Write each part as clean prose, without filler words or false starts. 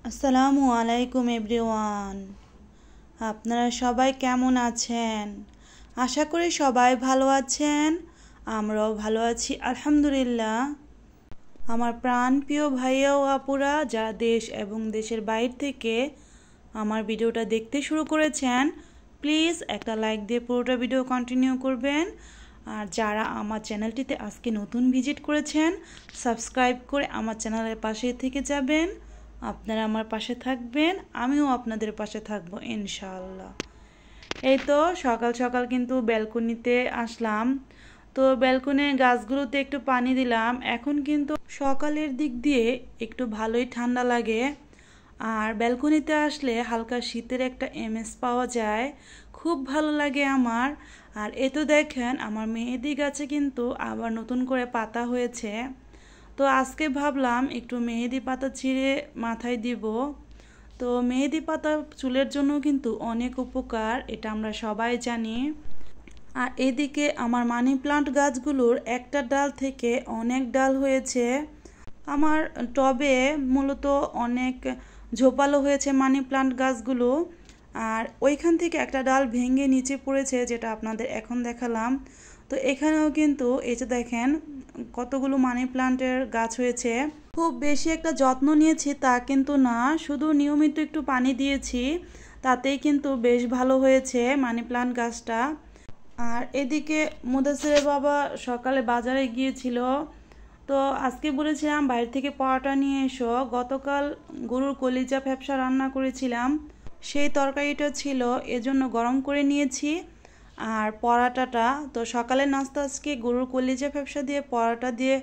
আসসালামু আলাইকুম এভরিওয়ান। আপনারা সবাই কেমন আছেন? আশা করি সবাই ভালো আছেন। আমরাও ভালো আছি আলহামদুলিল্লাহ। আমার প্রাণপ্রিয় ভাইয়া ও আপুরা যারা দেশ এবং দেশের বাইরে থেকে আমার ভিডিওটা দেখতে শুরু করেছেন, প্লিজ একটা লাইক দিয়ে পুরোটা ভিডিও কন্টিনিউ করবেন। আর যারা আমার চ্যানেলটিতে আজকে নতুন ভিজিট করেছেন, সাবস্ক্রাইব করে আমার চ্যানেলের পাশে থেকে যাবেন। আপনারা আমার পাশে থাকবেন, আমিও আপনাদের পাশে থাকবো ইনশাআল্লাহ। এই তো সকাল সকাল কিন্তু ব্যালকনিতে আসলাম। তো ব্যালকনির গাছগুলোতে একটু পানি দিলাম। এখন কিন্তু সকালের দিক দিয়ে একটু ভালোই ঠান্ডা লাগে। আর ব্যালকনিতে আসলে হালকা শীতের একটা এমএস পাওয়া যায়, খুব ভালো লাগে আমার। আর এ তো দেখেন আমার মেহেদি গাছে কিন্তু আবার নতুন করে পাতা হয়েছে। তো আজকে ভাবলাম একটু মেহেদি পাতা ছিঁড়ে মাথায় দিব। তো মেহেদি পাতা চুলের জন্য কিন্তু অনেক উপকার, এটা আমরা সবাই জানি। আর এদিকে আমার মানি প্লান্ট গাছগুলোর একটা ডাল থেকে অনেক ডাল হয়েছে। আমার টবে মূলত অনেক ঝোপালো হয়েছে মানি প্লান্ট গাছগুলো। আর ওইখান থেকে একটা ডাল ভেঙে নিচে পড়েছে, যেটা আপনাদের এখন দেখালাম। তো এখানেও কিন্তু এই যে দেখেন কতগুলো মানি প্লান্টের গাছ হয়েছে। খুব বেশি একটা যত্ন নিয়েছি তা কিন্তু না, শুধু নিয়মিত একটু পানি দিয়েছি, তাতেই কিন্তু বেশ ভালো হয়েছে মানি প্লান্ট গাছটা। আর এদিকে মুদাসিরের বাবা সকালে বাজারে গিয়েছিল। তো আজকে বলেছিলাম বাইরে থেকে পরোটা নিয়ে এসো। গতকাল গরুর কলিজা ফ্যাপসা রান্না করেছিলাম, সেই তরকারিটা ছিল, এজন্য গরম করে নিয়েছি। আর পরোটাটা তো সকালের নাস্তা আজকে গরুর কলিজা ফ্যাপসা দিয়ে পরোটা দিয়ে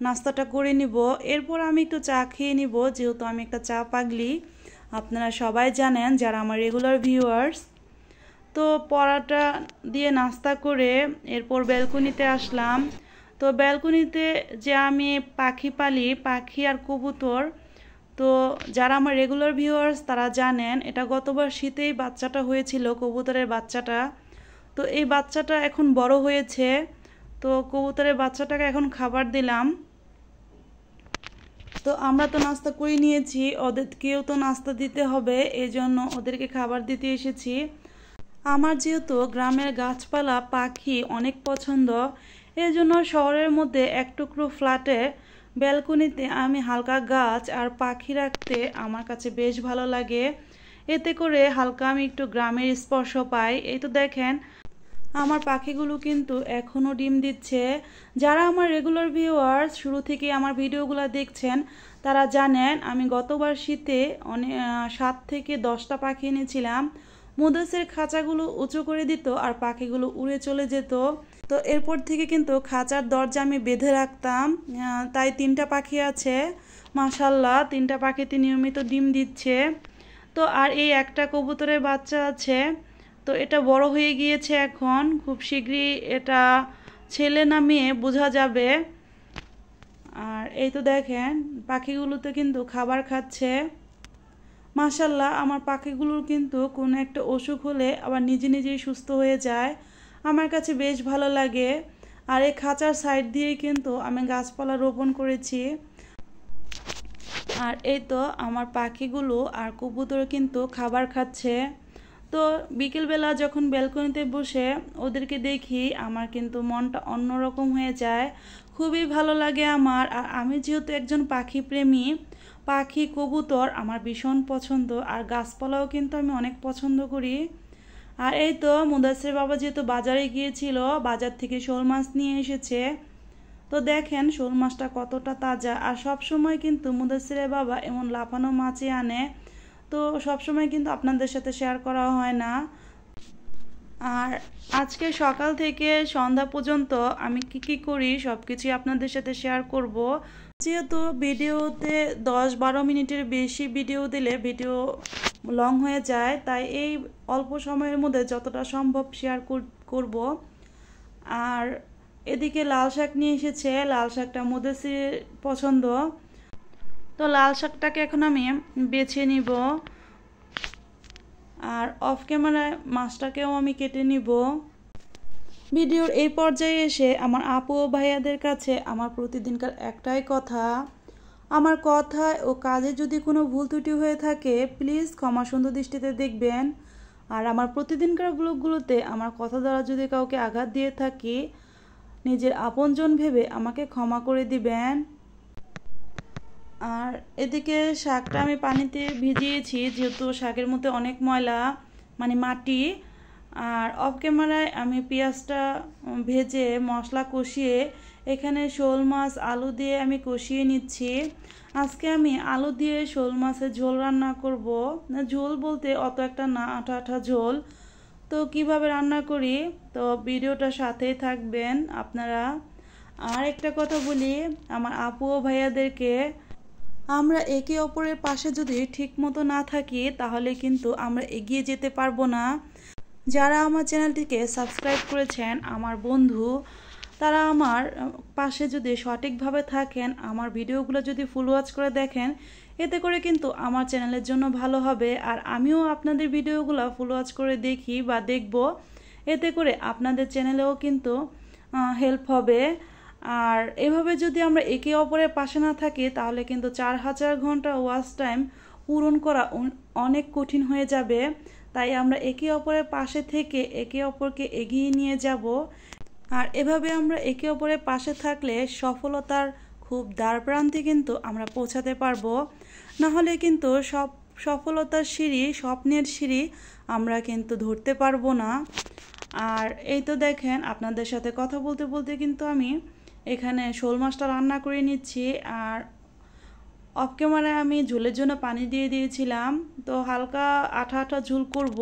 নাস্তাটা করে নিব। এরপর আমি একটু চা খেয়ে নিব, যেহেতু আমি একটা চা পাগলি, আপনারা সবাই জানেন যারা আমার রেগুলার ভিউয়ার্স। তো পরোটা দিয়ে নাস্তা করে এরপর ব্যালকনিতে আসলাম। তো ব্যালকনিতে যে আমি পাখি পালি, পাখি আর কবুতর, তো যারা আমার রেগুলার ভিউয়ার্স তারা জানেন এটা গতবার শীতেই বাচ্চাটা হয়েছিল, কবুতরের বাচ্চাটা। তো এই বাচ্চাটা এখন বড় হয়েছে। তো কবুতরের বাচ্চাটাকে এখন খাবার দিলাম। তো আমরা তো নাস্তা করে নিয়েছি, ওদেরকেও তো নাস্তা দিতে হবে, এই জন্য ওদেরকে খাবার দিতে এসেছি। আমার যেহেতু গ্রামের গাছপালা পাখি অনেক পছন্দ, এই জন্য শহরের মধ্যে এক টুকরো ফ্ল্যাটে ব্যালকনিতে আমি হালকা গাছ আর পাখি রাখতে আমার কাছে বেশ ভালো লাগে। এতে করে হালকা আমি একটু গ্রামের স্পর্শ পাই। এই তো দেখেন আমার পাখিগুলো কিন্তু এখনও ডিম দিচ্ছে। যারা আমার রেগুলার ভিউয়ার্স শুরু থেকে আমার ভিডিওগুলো দেখছেন তারা জানেন আমি গতবার শীতে 7 থেকে 10টা পাখি এনেছিলাম। মুদাসের খাঁচাগুলো উঁচু করে দিত আর পাখিগুলো উড়ে চলে যেত। তো এরপর থেকে কিন্তু খাঁচার দরজা আমি বেঁধে রাখতাম। তাই 3টা পাখি আছে, মাশাল্লাহ 3টা পাখিতে নিয়মিত ডিম দিচ্ছে। তো আর এই একটা কবুতরের বাচ্চা আছে, তো এটা বড় হয়ে গিয়েছে, এখন খুব শীঘ্রই এটা ছেলে না মেয়ে বোঝা যাবে। আর এই তো দেখেন পাখিগুলোতে কিন্তু খাবার খাচ্ছে। মাশাল্লাহ আমার পাখিগুলোর কিন্তু কোনো একটা অসুখ হলে আবার নিজে নিজেই সুস্থ হয়ে যায়, আমার কাছে বেশ ভালো লাগে। আর এই খাঁচার সাইড দিয়েই কিন্তু আমি গাছপালা রোপণ করেছি। আর এই তো আমার পাখিগুলো আর কবুতর কিন্তু খাবার খাচ্ছে। তো বিকেলবেলা যখন ব্যালকনিতে বসে ওদেরকে দেখি আমার কিন্তু মনটা অন্যরকম হয়ে যায়, খুবই ভালো লাগে আমার। আর আমি যেহেতু একজন পাখি প্রেমী, পাখি কবুতর আমার ভীষণ পছন্দ, আর গাছপালাও কিন্তু আমি অনেক পছন্দ করি। আর এই তো মুদাসির বাবা যেহেতু বাজারে গিয়েছিল, বাজার থেকে শোল মাছ নিয়ে এসেছে। তো দেখেন শোল মাছটা কতটা তাজা। আর সব সময় কিন্তু মুদাসিরের বাবা এমন লাফানো মাছই আনে, তো সবসময় কিন্তু আপনাদের সাথে শেয়ার করা হয় না। আর আজকে সকাল থেকে সন্ধ্যা পর্যন্ত আমি কি করি সব কিছুই আপনাদের সাথে শেয়ার করব। যেহেতু ভিডিওতে 10-12 মিনিটের বেশি ভিডিও দিলে ভিডিও লং হয়ে যায়, তাই এই অল্প সময়ের মধ্যে যতটা সম্ভব শেয়ার করব। আর এদিকে লাল শাক নিয়ে এসেছে, লাল শাকটা মুদাসির পছন্দ। তো লাল শাকটাকে এখন আমি বেছে নিব। আর অফ ক্যামেরায় মাছটাকেও আমি কেটে নিব। ভিডিওর এই পর্যায়ে এসে আমার আপু ও ভাইয়াদের কাছে আমার প্রতিদিনকার একটাই কথা, আমার কথায় ও কাজে যদি কোনো ভুল ত্রুটি হয়ে থাকে প্লিজ ক্ষমা সুন্দর দৃষ্টিতে দেখবেন। আর আমার প্রতিদিনকার ব্লগগুলোতে আমার কথা দ্বারা যদি কাউকে আঘাত দিয়ে থাকি নিজের আপনজন ভেবে আমাকে ক্ষমা করে দিবেন। আর এদিকে শাকটা আমি পানিতে ভিজিয়েছি, যেহেতু শাকের মধ্যে অনেক ময়লা মানে মাটি। আর অফ ক্যামেরায় আমি পেঁয়াজটা ভেজে মশলা কষিয়ে এখানে শোল মাছ আলু দিয়ে আমি কষিয়ে নিচ্ছি। আজকে আমি আলু দিয়ে শোল মাছের ঝোল রান্না করব। ঝোল বলতে অত একটা না, আঠা আঠা ঝোল। তো কিভাবে রান্না করি তো ভিডিওটার সাথেই থাকবেন আপনারা। আর একটা কথা বলি আমার আপু ও ভাইয়াদেরকে, আমরা একে অপরের পাশে যদি ঠিক মতো না থাকি তাহলে কিন্তু আমরা এগিয়ে যেতে পারবো না। যারা আমার চ্যানেলটিকে সাবস্ক্রাইব করেছেন আমার বন্ধু, তারা আমার পাশে যদি সঠিকভাবে থাকেন, আমার ভিডিওগুলো যদি ফুল ওয়াচ করে দেখেন, এতে করে কিন্তু আমার চ্যানেলের জন্য ভালো হবে। আর আমিও আপনাদের ভিডিওগুলো ফুল ওয়াচ করে দেখি বা দেখব, এতে করে আপনাদের চ্যানেলেও কিন্তু হেল্প হবে। আর এভাবে যদি আমরা একে অপরের পাশে না থাকি তাহলে কিন্তু 4000 ঘন্টা ওয়াচ টাইম পূরণ করা অনেক কঠিন হয়ে যাবে। তাই আমরা একে অপরের পাশে থেকে একে অপরকে এগিয়ে নিয়ে যাব। আর এভাবে আমরা একে অপরের পাশে থাকলে সফলতার খুব দ্বারপ্রান্তে কিন্তু আমরা পৌঁছাতে পারবো। নাহলে কিন্তু সফলতার সিঁড়ি, স্বপ্নের সিঁড়ি আমরা কিন্তু ধরতে পারবো না। আর এই তো দেখেন আপনাদের সাথে কথা বলতে বলতে কিন্তু আমি এখানে শোল মাছটা রান্না করে নিচ্ছি। আর অফ ক্যামেরায় আমি ঝোলের জন্য পানি দিয়ে দিয়েছিলাম, তো হালকা আঠা আঠা ঝোল করব।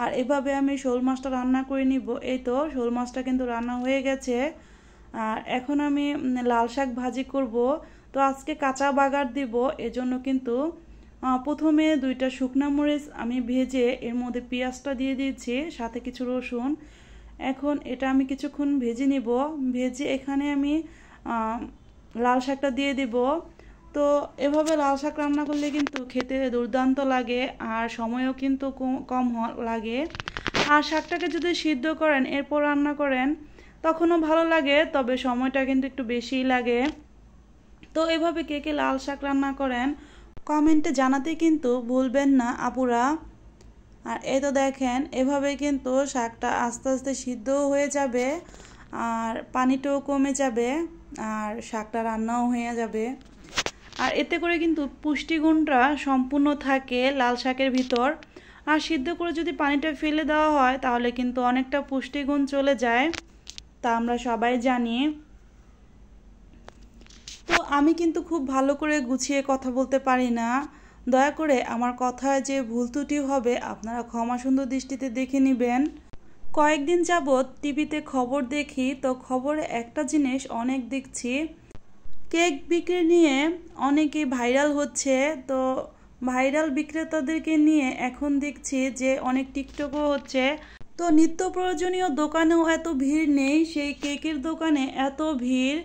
আর এভাবে আমি শোল মাছটা রান্না করে নিব। এই তো শোল মাছটা কিন্তু রান্না হয়ে গেছে। আর এখন আমি লাল শাক ভাজি করব। তো আজকে কাঁচা বাগার দিব, এজন্য কিন্তু প্রথমে 2টা শুকনা মরিচ আমি ভেজে এর মধ্যে পেঁয়াজটা দিয়ে দিয়েছি, সাথে কিছু রসুন। এখন এটা আমি কিছুক্ষণ ভেজে নিব। ভেজে এখানে আমি লাল শাকটা দিয়ে দিব। তো এভাবে লাল শাক রান্না করলে কিন্তু খেতে দুর্দান্ত লাগে আর সময়ও কিন্তু কম লাগে। আর শাকটাকে যদি সিদ্ধ করেন এরপর রান্না করেন তখনও ভালো লাগে, তবে সময়টা কিন্তু একটু বেশিই লাগে। তো এভাবে কে কে লাল শাক রান্না করেন কমেন্টে জানাতে কিন্তু ভুলবেন না আপুরা। আর এই তো দেখেন এভাবে কিন্তু শাকটা আস্তে আস্তে সিদ্ধও হয়ে যাবে আর পানিটাও কমে যাবে আর শাকটা রান্নাও হয়ে যাবে। আর এতে করে কিন্তু পুষ্টিগুণটা সম্পূর্ণ থাকে লাল শাকের ভিতর। আর সিদ্ধ করে যদি পানিটা ফেলে দেওয়া হয় তাহলে কিন্তু অনেকটা পুষ্টিগুণ চলে যায়, তা আমরা সবাই জানি। তো আমি কিন্তু খুব ভালো করে গুছিয়ে কথা বলতে পারি না, দয়া করে আমার কথায় যে ভুল ত্রুটি হবে আপনারা ক্ষমা সুন্দর দৃষ্টিতে দেখে নেবেন। কয়েকদিন যাবৎ টিভিতে খবর দেখি, তো খবরে একটা জিনিস অনেক দেখছি, কেক বিক্রি নিয়ে অনেকে ভাইরাল হচ্ছে। তো ভাইরাল বিক্রেতাদেরকে নিয়ে এখন দেখছি যে অনেক টিকটকও হচ্ছে। তো নিত্য প্রয়োজনীয় দোকানেও এত ভিড় নেই, সেই কেকের দোকানে এত ভিড়।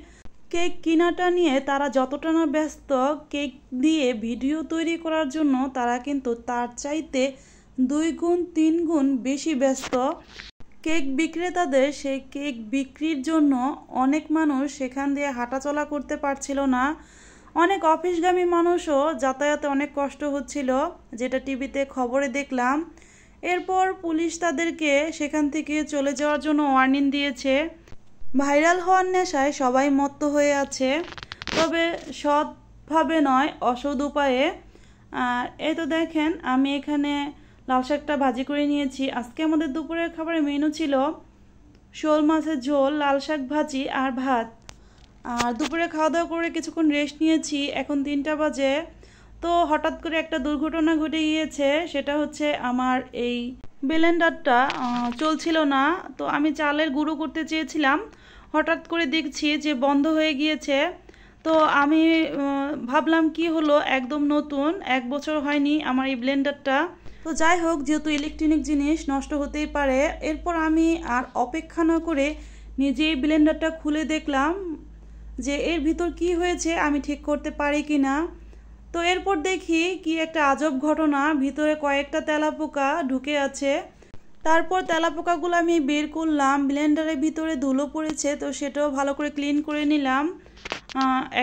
কেক কেনাটা নিয়ে তারা যতটা না ব্যস্ত, কেক দিয়ে ভিডিও তৈরি করার জন্য তারা কিন্তু তার চাইতে 2 গুণ 3 গুণ বেশি ব্যস্ত। কেক বিক্রেতাদের সেই কেক বিক্রির জন্য অনেক মানুষ সেখান দিয়ে হাঁটাচলা করতে পারছিল না। অনেক অফিসগামী মানুষও যাতায়াতে অনেক কষ্ট হচ্ছিল, যেটা টিভিতে খবরে দেখলাম। এরপর পুলিশ তাদেরকে সেখান থেকে চলে যাওয়ার জন্য ওয়ার্নিং দিয়েছে। ভাইরাল হওয়ার নেশায় সবাই মত্ত হয়ে আছে, তবে সৎভাবে নয়, অসৎ উপায়ে। আর এই তো দেখেন আমি এখানে লাল শাকটা ভাজি করে নিয়েছি। আজকে আমাদের দুপুরের খাবারের মেনু ছিল শোল মাছের ঝোল, লাল শাক ভাজি আর ভাত। আর দুপুরে খাওয়া দাওয়া করে কিছুক্ষণ রেস্ট নিয়েছি, এখন 3টা বাজে। তো হঠাৎ করে একটা দুর্ঘটনা ঘটে গিয়েছে, সেটা হচ্ছে আমার এই ব্লেন্ডারটা চলছিল না। তো আমি চালের গুঁড়ো করতে চেয়েছিলাম, হঠাৎ করে দেখছি যে বন্ধ হয়ে গিয়েছে। তো আমি ভাবলাম কি হলো, একদম নতুন, 1 বছর হয়নি আমার এই ব্লেন্ডারটা। তো যাই হোক, যেহেতু ইলেকট্রনিক জিনিস নষ্ট হতেই পারে। এরপর আমি আর অপেক্ষা না করে নিজেই ব্লেন্ডারটা খুলে দেখলাম যে এর ভিতর কি হয়েছে, আমি ঠিক করতে পারি কি না। তো এরপর দেখি কি একটা আজব ঘটনা, ভিতরে কয়েকটা তেলাপোকা ঢুকে আছে। তারপর তেলাপোকাগুলো আমি বের করলাম, ব্লেন্ডারের ভিতরে ধুলো পড়েছে, তো সেটাও ভালো করে ক্লিন করে নিলাম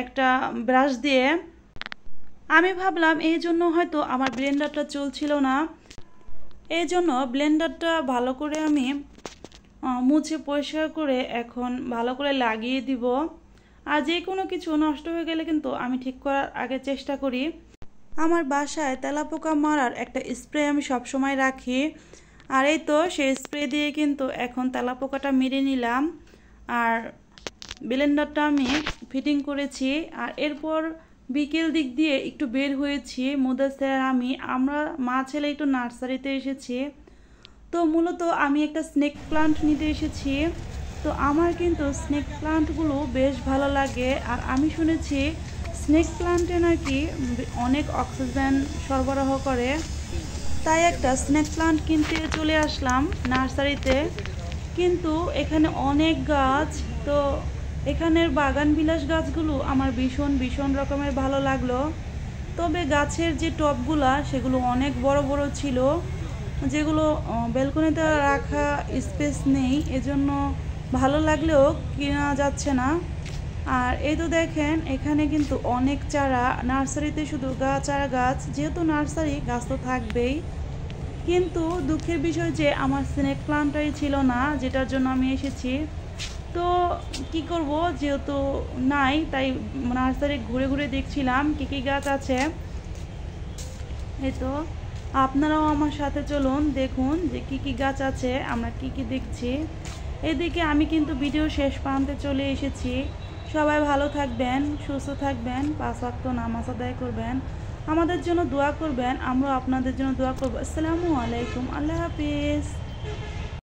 একটা ব্রাশ দিয়ে। আমি ভাবলাম এই জন্য হয়তো আমার ব্লেন্ডারটা চলছিল না, এই জন্য ব্লেন্ডারটা ভালো করে আমি মুছে পরিষ্কার করে এখন ভালো করে লাগিয়ে দিব। আর যে কোনো কিছু নষ্ট হয়ে গেলে কিন্তু আমি ঠিক করার আগে চেষ্টা করি। আমার বাসায় তেলাপোকা মারার একটা স্প্রে আমি সবসময় রাখি, আর এই তো সেই স্প্রে দিয়ে কিন্তু এখন তেলাপোকাটা মেরে নিলাম। আর ব্লেন্ডারটা আমি ফিটিং করেছি। আর এরপর বিকেল দিক দিয়ে একটু বের হয়েছি, মুদাসের আমরা মা ছেলে একটু নার্সারিতে এসেছি। তো মূলত আমি একটা স্নেক প্লান্ট নিতে এসেছি। তো আমার কিন্তু স্নেক প্লান্টগুলো বেশ ভালো লাগে, আর আমি শুনেছি স্নেক প্লান্টে নাকি অনেক অক্সিজেন সরবরাহ করে। তাই একটা স্নেক প্লান্ট কিনতে চলে আসলাম নার্সারিতে। কিন্তু এখানে অনেক গাছ, তো এখানের বাগান বিলাস গাছগুলো আমার ভীষণ ভীষণ রকমের ভালো লাগলো। তবে গাছের যে টবগুলা সেগুলো অনেক বড় বড় ছিল, যেগুলো ব্যালকনিতে রাখা স্পেস নেই, এজন্য ভালো লাগলেও কেনা যাচ্ছে না। আর এই তো দেখেন এখানে কিন্তু অনেক চারা, নার্সারিতে শুধু চারা গাছ, যেহেতু নার্সারি গাছ তো থাকবেই। কিন্তু দুঃখের বিষয় যে আমার স্নেক প্লান্টটাই ছিল না, যেটার জন্য আমি এসেছি। তো কি করব, যেহেতু নাই তাই নার্সারি ঘুরে ঘুরে দেখছিলাম কী কী গাছ আছে। এই তো আপনারাও আমার সাথে চলুন, দেখুন যে কী কী গাছ আছে, আমরা কি কি দেখছি। এদিকে আমি কিন্তু ভিডিও শেষ প্রান্তে চলে এসেছি। সবাই ভালো থাকবেন, সুস্থ থাকবেন, 5 ওয়াক্ত নামাজ আদায় করবেন, আমাদের জন্য দোয়া করবেন, আমরা আপনাদের জন্য দোয়া করব। আসসালামু আলাইকুম, আল্লাহ হাফিজ।